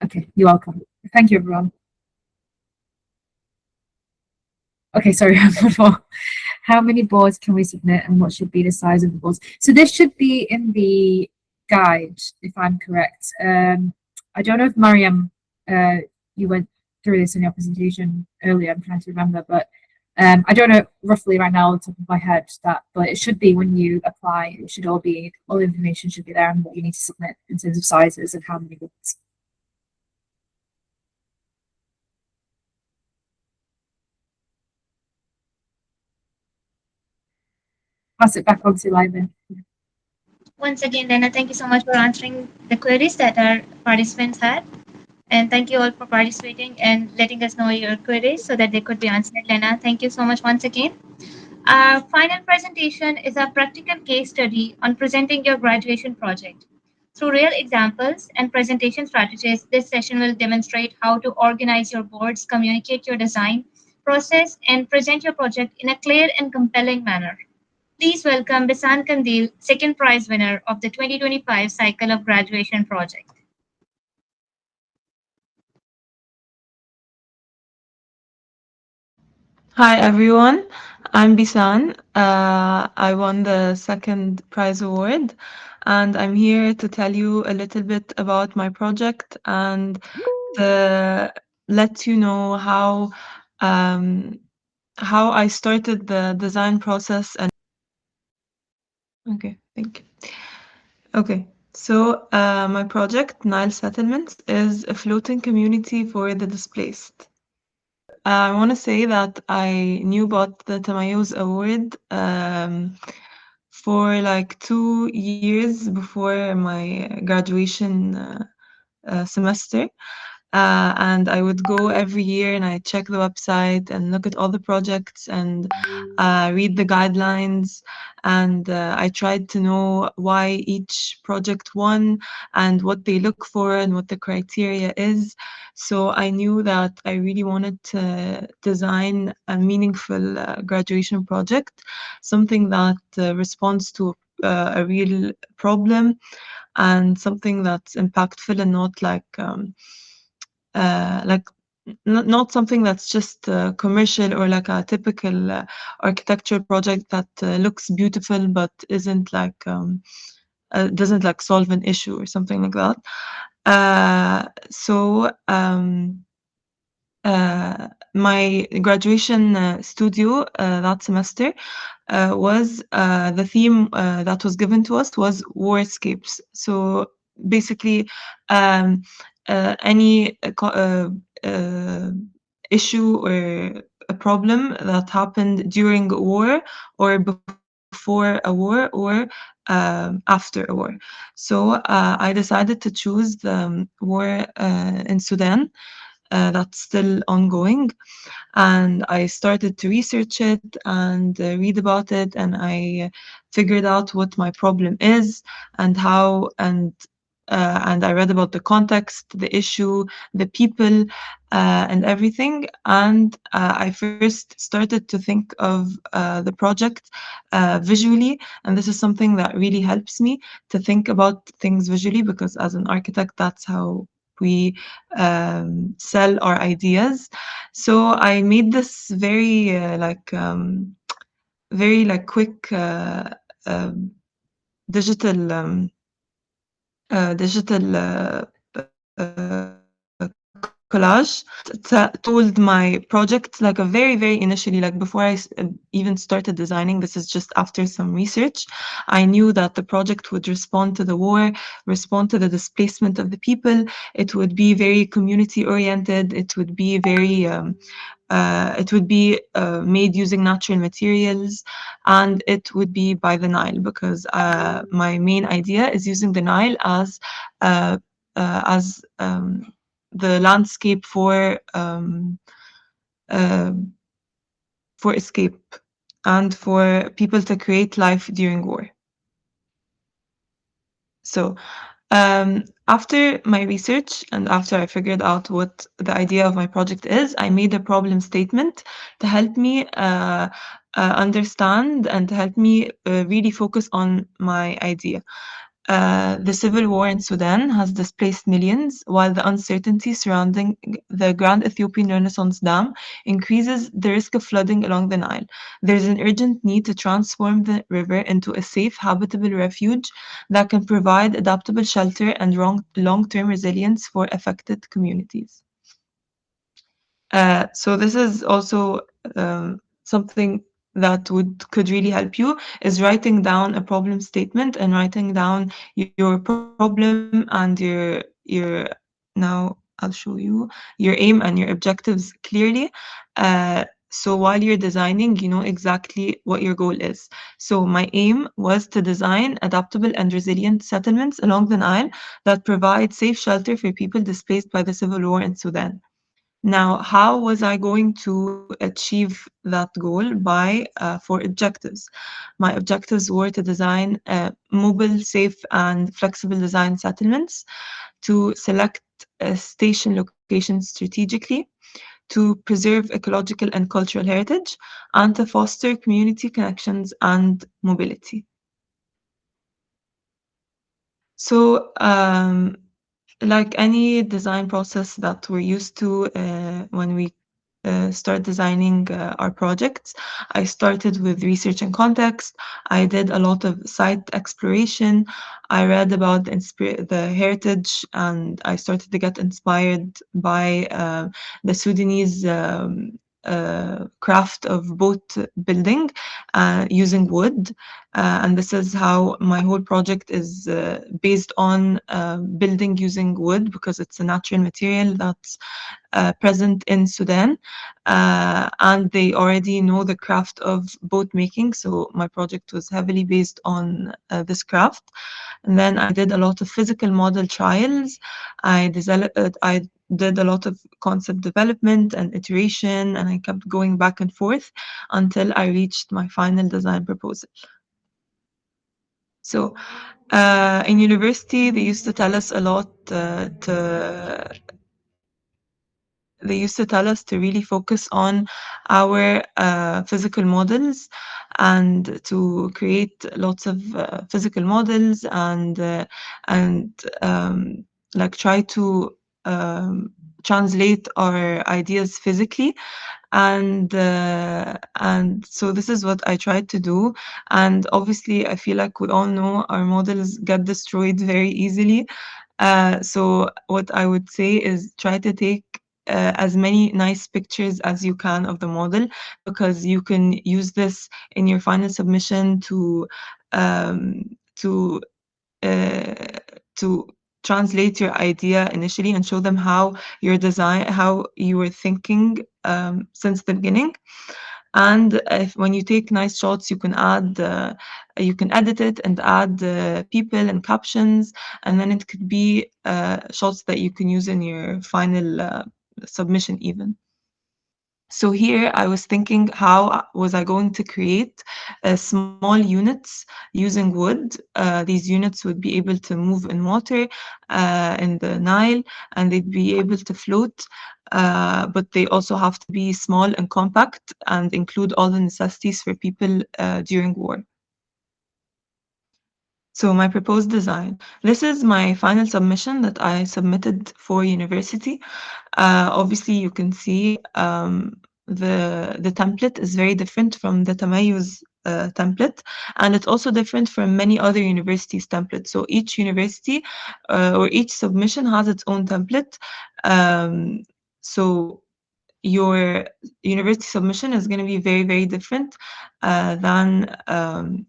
Okay, you're welcome. Thank you, everyone. Okay, sorry, one more. How many boards can we submit and what should be the size of the boards? So this should be in the guide, if I'm correct. I don't know if Maryam, you went through this in your presentation earlier, I'm trying to remember, but I don't know roughly right now on the top of my head that, but it should be when you apply, it should all the information should be there and what you need to submit in terms of sizes and how many boards. Pass it back on to Laiba. Once again, Lena, thank you so much for answering the queries that our participants had. And thank you all for participating and letting us know your queries so that they could be answered. Lena, thank you so much once again. Our final presentation is a practical case study on presenting your graduation project. Through real examples and presentation strategies, this session will demonstrate how to organize your boards, communicate your design process, and present your project in a clear and compelling manner. Please welcome Bisan Kandil, second prize winner of the 2025 cycle of graduation project. Hi everyone, I'm Bisan. I won the second prize award, and I'm here to tell you a little bit about my project and to let you know um, how I started the design process. And okay, thank you. Okay, so my project, Nile Settlements, is a floating community for the displaced. I want to say that I knew about the Tamayouz Award for like 2 years before my graduation semester. And I would go every year and I check the website and look at all the projects and read the guidelines. And I tried to know why each project won and what they look for and what the criteria is. So I knew that I really wanted to design a meaningful graduation project, something that responds to a real problem and something that's impactful and not like not something that's just commercial or like a typical architecture project that looks beautiful but isn't doesn't like solve an issue or something like that. My graduation studio that semester was the theme that was given to us was warscapes. So basically, um, any issue or a problem that happened during war or before before a war or after a war. So I decided to choose the war in Sudan that's still ongoing, and I started to research it and read about it, and I figured out what my problem is and how, and I read about the context, the issue, the people, and everything. And I first started to think of the project visually, and this is something that really helps me to think about things visually, because as an architect, that's how we sell our ideas. So I made this very like quick um digital collage that told my project, like a very initially, like before even started designing. This is just after some research. I knew that the project would respond to the war, respond to the displacement of the people. It would be very community oriented. It would be made using natural materials, and it would be by the Nile, because my main idea is using the Nile uh, as the landscape uh, for escape and for people to create life during war. So after my research and after I figured out what the idea of my project is, I made a problem statement to help me understand and to help me really focus on my idea. The civil war in Sudan has displaced millions, while the uncertainty surrounding the Grand Ethiopian Renaissance Dam increases the risk of flooding along the Nile. There is an urgent need to transform the river into a safe, habitable refuge that can provide adaptable shelter and long-term resilience for affected communities. So this is also something that could really help you, is writing down a problem statement and writing down your problem and your now I'll show you your aim and your objectives clearly. So while you're designing, you know exactly what your goal is. So my aim was to design adaptable and resilient settlements along the Nile that provide safe shelter for people displaced by the civil war in Sudan. Now, how was I going to achieve that goal? By four objectives. My objectives were to design mobile, safe, and flexible design settlements, to select station locations strategically, to preserve ecological and cultural heritage, and to foster community connections and mobility. So, like any design process that we're used to when we start designing our projects, I started with research and context. I did a lot of site exploration. I read about the heritage, and I started to get inspired by the Sudanese craft of boat building using wood. And this is how my whole project is based on building using wood, because it's a natural material that's present in Sudan. And they already know the craft of boat making. So my project was heavily based on this craft. And then I did a lot of physical model trials. I did a lot of concept development and iteration, and I kept going back and forth until I reached my final design proposal. So in university, they used to tell us a lot they used to tell us to really focus on our physical models, and to create lots of physical models, and like try to translate our ideas physically. And so this is what I tried to do. And obviously, I feel like we all know our models get destroyed very easily. So what I would say is try to take as many nice pictures as you can of the model, because you can use this in your final submission um, to uh, to translate your idea initially and show them how your design, how you were thinking since the beginning. And if when you take nice shots, you can edit it and add people and captions, and then it could be shots that you can use in your final submission even. So here I was thinking, how was I going to create small units using wood? These units would be able to move in water in the Nile, and they'd be able to float, but they also have to be small and compact and include all the necessities for people during war. So my proposed design. This is my final submission that I submitted for university. Obviously, you can see the template is very different from the Tamayouz template, and it's also different from many other universities' templates. So each university or each submission has its own template. So your university submission is going to be very, very different than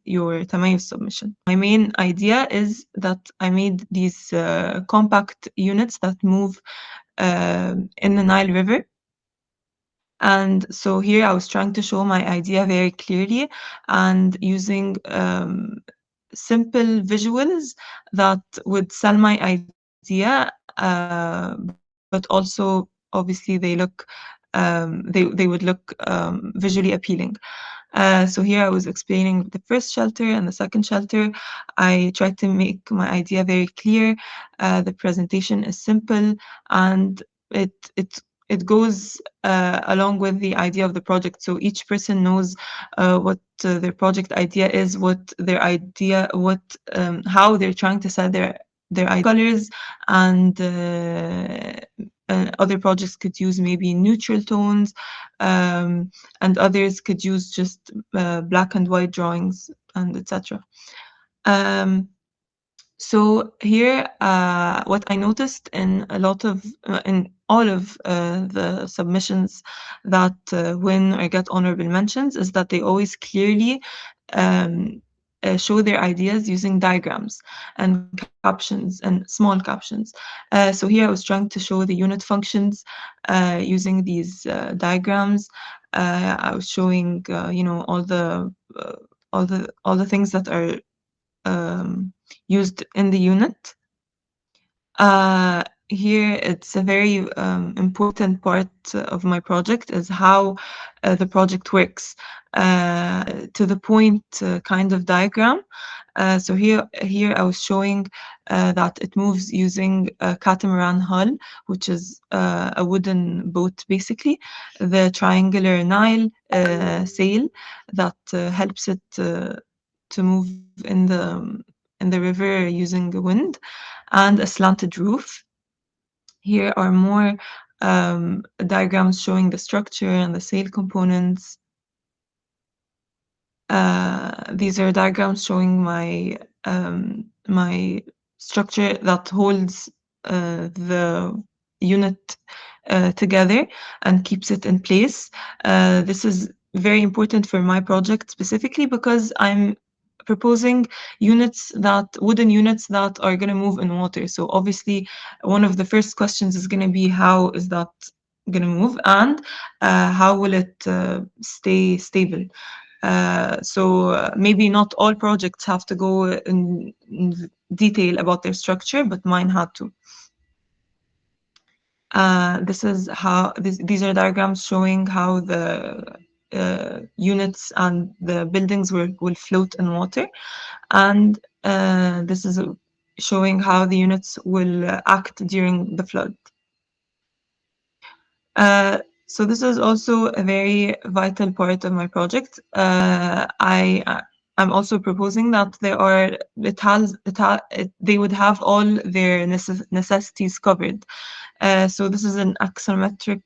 your Tamayouz submission. My main idea is that I made these compact units that move in the Nile River. And so here I was trying to show my idea very clearly and using simple visuals that would sell my idea, but also obviously they would look visually appealing. So here I was explaining the first shelter and the second shelter. I tried to make my idea very clear. The presentation is simple, and it it it goes along with the idea of the project. So each person knows what their project idea is, how they're trying to sell their idea. Colors and other projects could use maybe neutral tones, and others could use just black and white drawings and etc. Um, so here, what I noticed in all of the submissions that win or get honorable mentions is that they always clearly um, show their ideas using diagrams and captions and small captions. So here I was trying to show the unit functions using these diagrams. I was showing, all the things that are used in the unit. Here, it's a very important part of my project is how the project works. To the point kind of diagram. So here I was showing that it moves using a catamaran hull, which is a wooden boat basically. The triangular Nile sail that helps it to move in the river using the wind, and a slanted roof. Here are more diagrams showing the structure and the sail components. These are diagrams showing my structure that holds the unit together and keeps it in place. This is very important for my project specifically because I'm proposing wooden units that are going to move in water. So obviously, one of the first questions is going to be how is that going to move, and how will it stay stable. So maybe not all projects have to go in detail about their structure, but mine had to. These are diagrams showing how the units and the buildings will float in water, and this is showing how the units will act during the flood. So this is also a very vital part of my project. I'm also proposing that they would have all their necessities covered. So this is an axonometric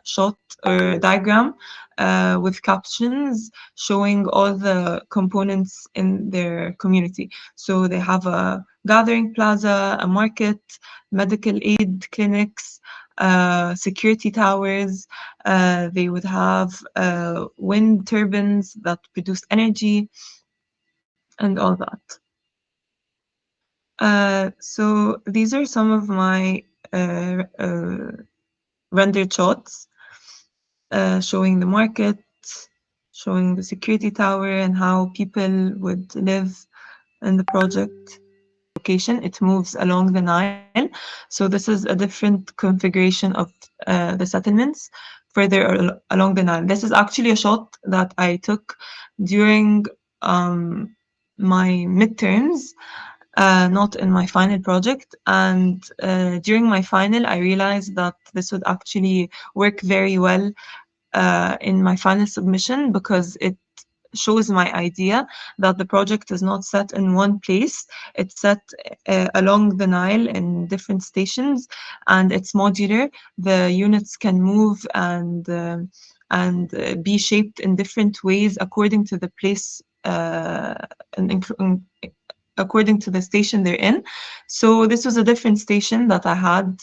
shot or diagram with captions showing all the components in their community. So they have a gathering plaza, a market, medical aid clinics, security towers. They would have wind turbines that produce energy and all that. So these are some of my rendered shots showing the market, showing the security tower and how people would live in the project location. It moves along the Nile. So this is a different configuration of the settlements further along the Nile. This is actually a shot that I took during my midterms, not in my final project. And during my final, I realized that this would actually work very well in my final submission because it shows my idea that the project is not set in one place. It's set along the Nile in different stations, and it's modular. The units can move and be shaped in different ways according to the place and according to the station they're in. So this was a different station that I had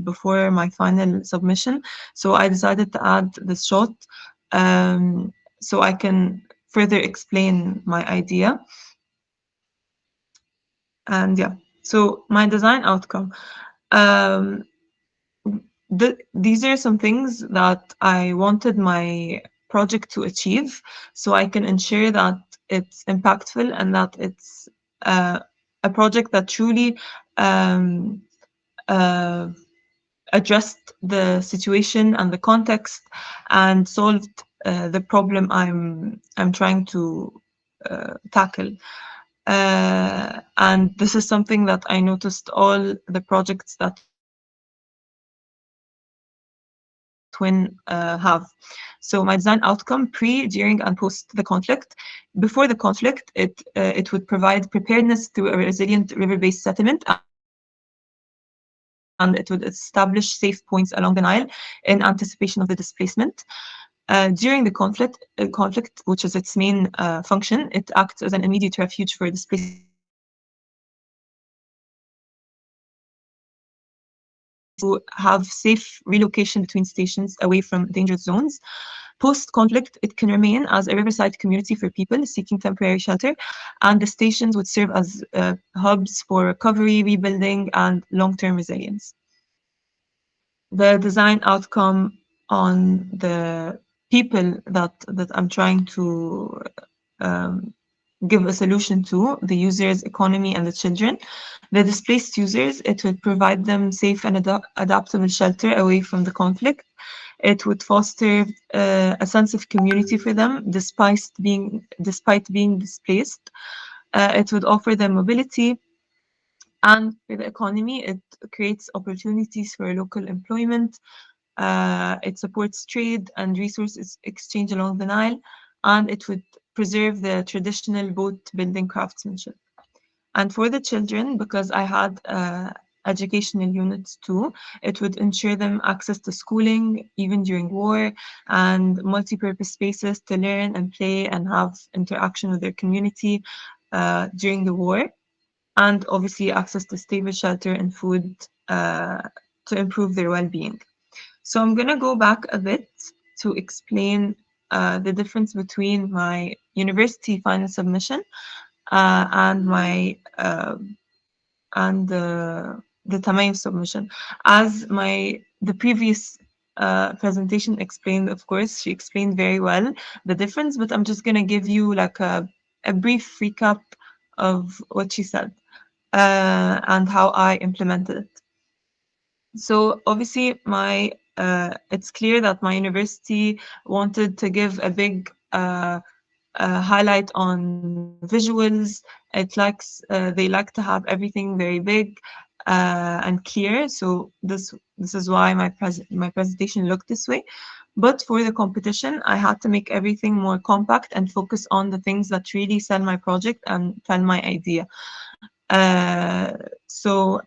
before my final submission. So I decided to add this shot um, so I can further explain my idea. And yeah, so my design outcome. Um, these are some things that I wanted my project to achieve so I can ensure that it's impactful and that it's uh, a project that truly um, uh, addressed the situation and the context and solved the problem I'm trying to tackle. And this is something that I noticed all the projects that Twin have. So my design outcome pre, during, and post the conflict. Before the conflict, it would provide preparedness through a resilient river-based settlement, and it would establish safe points along the Nile in anticipation of the displacement. During the conflict, which is its main function, it acts as an immediate refuge for displaced people and to have safe relocation between stations away from dangerous zones. Post conflict, it can remain as a riverside community for people seeking temporary shelter, and the stations would serve as hubs for recovery, rebuilding, and long term resilience. The design outcome on the people that I'm trying to um, give a solution to the users, economy, and the children. The displaced users, it would provide them safe and adaptable shelter away from the conflict. It would foster a sense of community for them despite being displaced. It would offer them mobility, and for the economy, it creates opportunities for local employment. It supports trade and resources exchange along the Nile, and it would preserve the traditional boat building craftsmanship. And for the children, because I had educational units too, it would ensure them access to schooling even during war and multi-purpose spaces to learn and play and have interaction with their community during the war, and obviously access to stable shelter and food uh, to improve their well-being. So I'm gonna go back a bit to explain the difference between my university final submission and my and the Tamayouz submission. As the previous presentation explained, of course, she explained very well the difference, but I'm just gonna give you like a brief recap of what she said and how I implemented it. So obviously, it's clear that my university wanted to give a big highlight on visuals. They like to have everything very big and clear. So this is why my presentation looked this way. But for the competition, I had to make everything more compact and focus on the things that really sell my project and sell my idea. Uh, so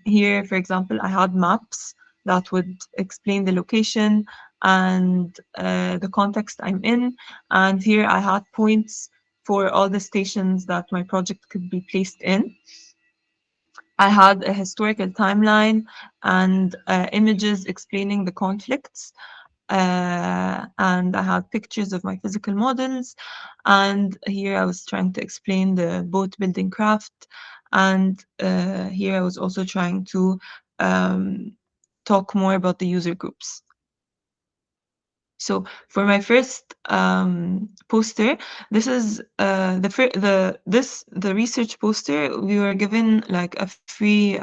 here, for example, I had maps that would explain the location and the context I'm in. And here I had points for all the stations that my project could be placed in. I had a historical timeline and images explaining the conflicts. And I had pictures of my physical models. And here I was trying to explain the boat building craft. And here I was also trying to um, talk more about the user groups. So for my first poster, this is the research poster. We were given like a free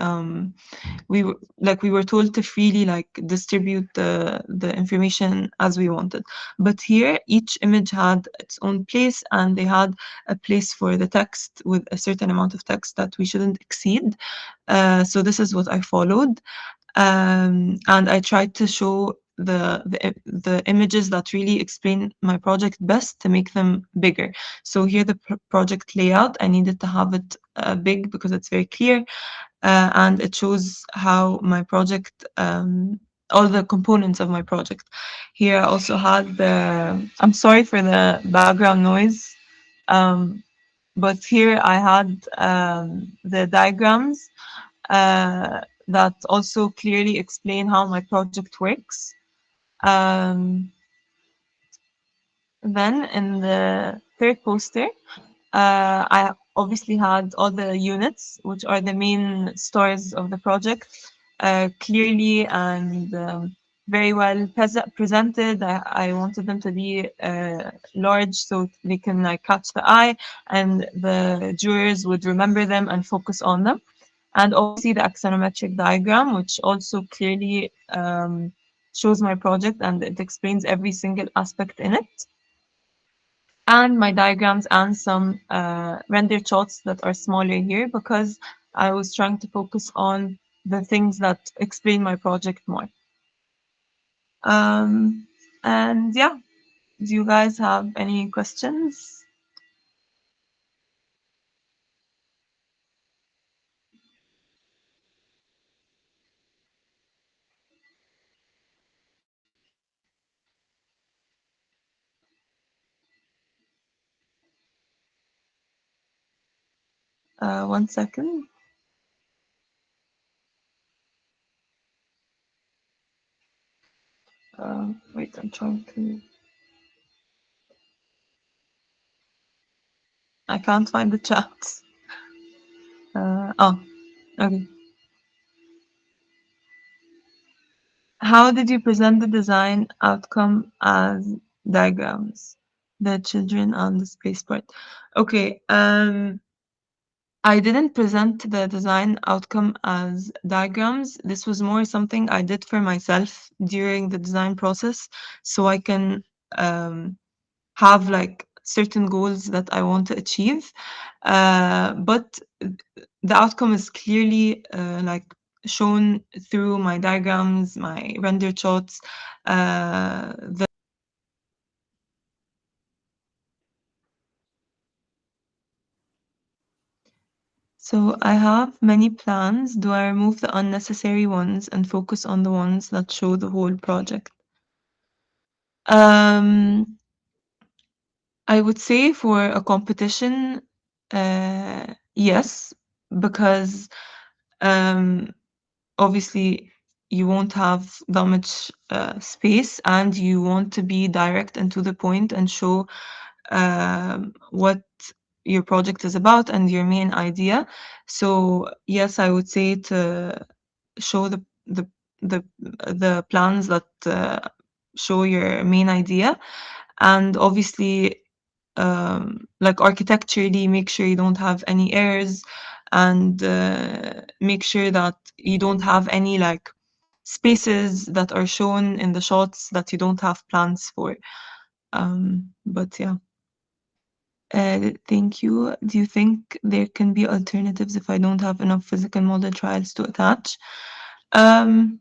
we were told to freely like distribute the information as we wanted. But here, each image had its own place, and they had a place for the text with a certain amount of text that we shouldn't exceed. So this is what I followed, and I tried to show the images that really explain my project best to make them bigger. So here the project layout, I needed to have it big because it's very clear, and it shows how my project, all the components of my project. Here I also had I'm sorry for the background noise, um, but here I had the diagrams that also clearly explain how my project works. Um, then in the third poster, I obviously had all the units, which are the main stores of the project, clearly and very well presented. I wanted them to be large so they can like catch the eye, and the jurors would remember them and focus on them. And obviously the axonometric diagram, which also clearly shows my project and it explains every single aspect in it, and my diagrams and some render charts that are smaller here because I was trying to focus on the things that explain my project more. Um, and yeah, do you guys have any questions? One second. Wait, I'm trying to. I can't find the chat. Oh, okay. How did you present the design outcome as diagrams? The children on the spaceport. Okay. I didn't present the design outcome as diagrams. This was more something I did for myself during the design process, so I can have like certain goals that I want to achieve. But the outcome is clearly like shown through my diagrams, my render charts, the So I have many plans. Do I remove the unnecessary ones and focus on the ones that show the whole project? Um, I would say for a competition, yes, because um, obviously you won't have that much space and you want to be direct and to the point and show what your project is about and your main idea. So yes, I would say to show the the plans that show your main idea, and obviously like architecturally make sure you don't have any errors, and make sure that you don't have any like spaces that are shown in the shots that you don't have plans for. But yeah. Thank you. Do you think there can be alternatives if I don't have enough physical model trials to attach? Um,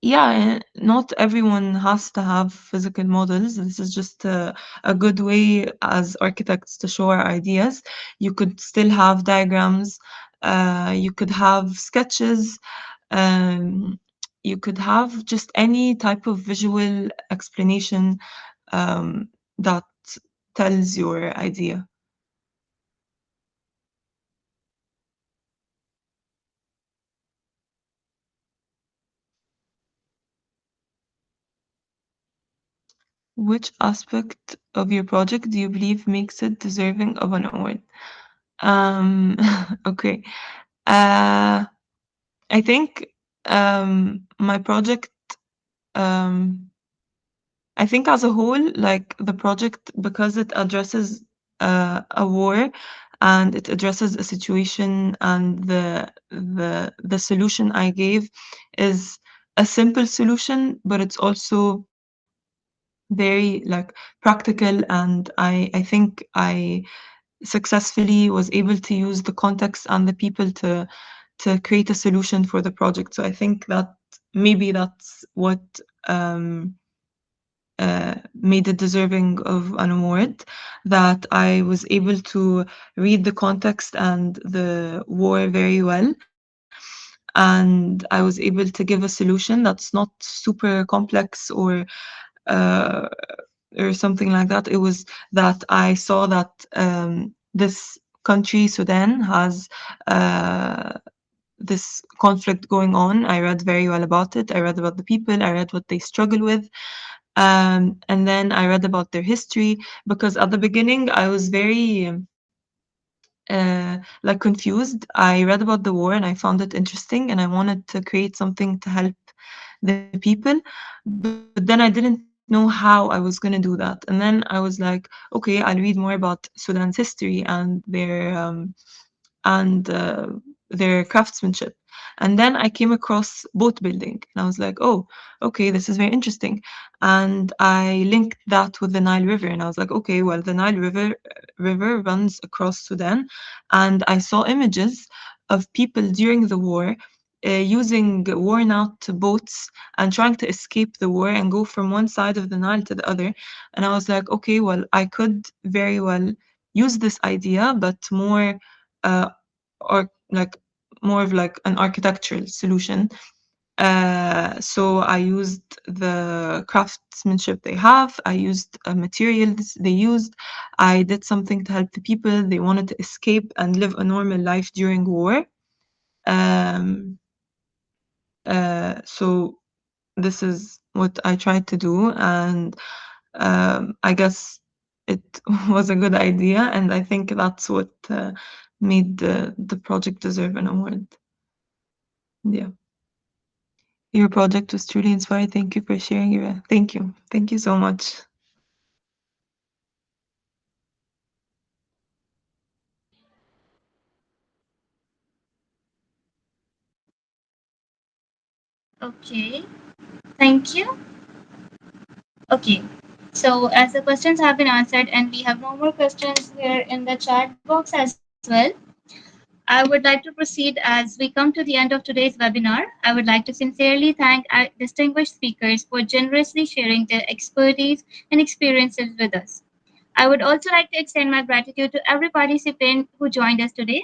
yeah, not everyone has to have physical models. This is just a good way as architects to show our ideas. You could still have diagrams, you could have sketches, um, you could have just any type of visual explanation that tells your idea. Which aspect of your project do you believe makes it deserving of an award? Um, okay. Uh, I think my project um, I think as a whole, like the project, because it addresses a war and it addresses a situation, and the solution I gave is a simple solution, but it's also very like practical, and I think I successfully was able to use the context and the people to create a solution for the project. So I think that maybe that's what um, made it deserving of an award, that I was able to read the context and the war very well. And I was able to give a solution that's not super complex uh, or something like that. It was that I saw that this country, Sudan, has this conflict going on. I read very well about it. I read about the people. I read what they struggle with. And then I read about their history, because at the beginning I was very like confused. I read about the war and I found it interesting and I wanted to create something to help the people, but then I didn't know how I was going to do that. And then I was like, okay, I'll read more about Sudan's history and their craftsmanship. And then I came across boat building and I was like, oh, okay, this is very interesting. And I linked that with the Nile River and I was like, okay, well, the Nile River runs across Sudan. And I saw images of people during the war using worn out boats and trying to escape the war and go from one side of the Nile to the other. And I was like, okay, well, I could very well use this idea, but more uh, or like more of like an architectural solution. So I used the craftsmanship they have. I used materials they used. I did something to help the people. They wanted to escape and live a normal life during war. Um, so this is what I tried to do, and I guess it was a good idea, and I think that's what made the project deserve an award. Yeah. Your project was truly inspiring. Thank you for sharing your. Thank you. Thank you so much. Okay, thank you. Okay, so as the questions have been answered and we have no more questions here in the chat box as well, I would like to proceed as we come to the end of today's webinar. I would like to sincerely thank our distinguished speakers for generously sharing their expertise and experiences with us. I would also like to extend my gratitude to every participant who joined us today.